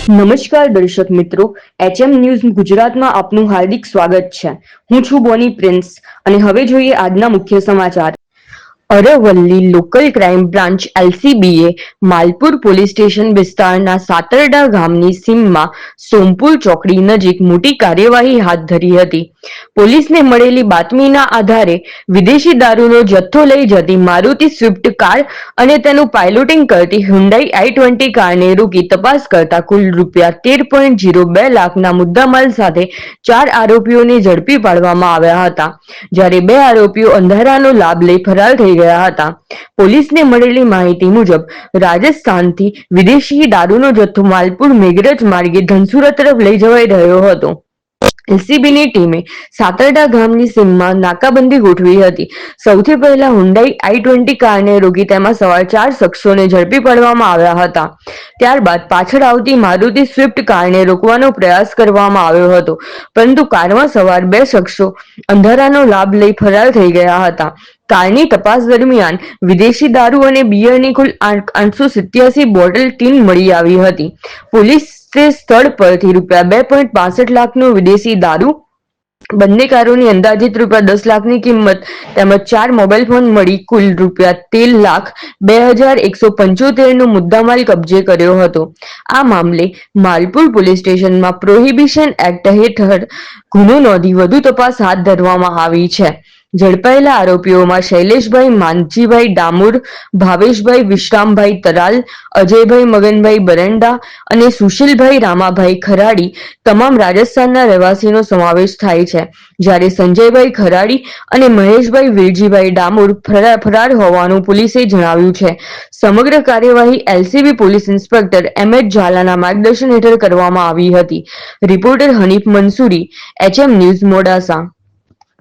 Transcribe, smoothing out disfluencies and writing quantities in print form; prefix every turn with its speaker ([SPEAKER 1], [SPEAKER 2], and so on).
[SPEAKER 1] નમસ્કાર દર્શક મિત્રો, એચએમ ન્યૂઝ ગુજરાતમાં આપનું હાર્દિક સ્વાગત છે. હું છું બોની પ્રિન્સ અને હવે જોઈએ આજના મુખ્ય સમાચાર. અરવલ્લી લોકલ ક્રાઇમ બ્રાન્ચ એલસીબીએ માલપુર પોલીસ સ્ટેશન વિસ્તારના સાતરડા ગામની સીમમાં સોમપુર ચોકડી નજીક મોટી કાર્યવાહી હાથ ધરી હતી. પોલીસને મળેલી બાતમીના આધારે વિદેશી દારૂનો જથ્થો લઈ જતી મારુતિ સ્વિફ્ટ કાર અને તેનું પાયલોટિંગ કરતી હ્યુન્ડાઈ i20 કારને રોકી તપાસ કરતા કુલ ₹13.02 લાખના મુદ્દામાલ સાથે 4 આરોપીઓને ઝડપી પાડવામાં આવ્યા હતા, જ્યારે 2 આરોપીઓ અંધારાનો લાભ લઈ ફરાર થઈ ગયા હતા. પોલીસને મળેલી માહિતી મુજબ રાજસ્થાનથી વિદેશી દારૂનો જથ્થો માલપુર મેઘરજ માર્ગે ધનસુરા તરફ લઈ જવાઈ રહ્યો હતો. એલસીબીની ટીમે સાતરડા ગામની સીમમાં નાકાબંધી ગોઠવી હતી. સૌથી પહેલા હુન્ડાઈ i20 કારને રોકી તેમાં સવાર 4 શખ્સોને ઝડપી પાડવામાં આવ્યા હતા. ત્યારબાદ પાછળ આવતી મારુતિ સ્વિફ્ટ કારને રોકવાનો પ્રયાસ કરવામાં આવ્યો હતો, પરંતુ કારમાં સવાર 2 શખ્સો અંધારાનો લાભ લઈ ફરાર થઈ ગયા હતા. કારની તપાસ દરમિયાન વિદેશી દારૂ અને બિયરની કુલ 887 બોટલ ટીન મળી આવી હતી. પોલીસે સ્થળ પરથી ₹2.65 લાખનો વિદેશી દારૂ, બંને કારોની અંદાજિત ₹10 લાખની કિંમત તેમજ 4 મોબાઈલ ફોન મળી કુલ ₹13,02,175નો મુદ્દામાલ કબજે કર્યો હતો. આ મામલે માલપુર પોલીસ સ્ટેશનમાં પ્રોહિબિશન એક્ટ હેઠળ ગુનો નોંધી વધુ તપાસ હાથ ધરવામાં આવી છે. ઝડપાયેલા આરોપીઓમાં શૈલેષભાઈ માનજીભાઈ ડામોર, ભાવેશભાઈ વિશ્રામભાઈ તરાલ, અજયભાઈ મગનભાઈ બરંડા અને સુશીલભાઈ રામાભાઈ ખરાડી તમામ રાજસ્થાનના રહેવાસીનો સમાવેશ થાય છે, જ્યારે સંજયભાઈ ખરાડી અને મહેશભાઈ વિરજીભાઈ ડામોર ફરાર હોવાનું પોલીસે જણાવ્યું છે. સમગ્ર કાર્યવાહી એલસીબી પોલીસ ઇન્સ્પેક્ટર એમ.એચ. ઝાલાના માર્ગદર્શન હેઠળ કરવામાં આવી હતી. Reporter Hanif Mansuri, HM news, Modasa.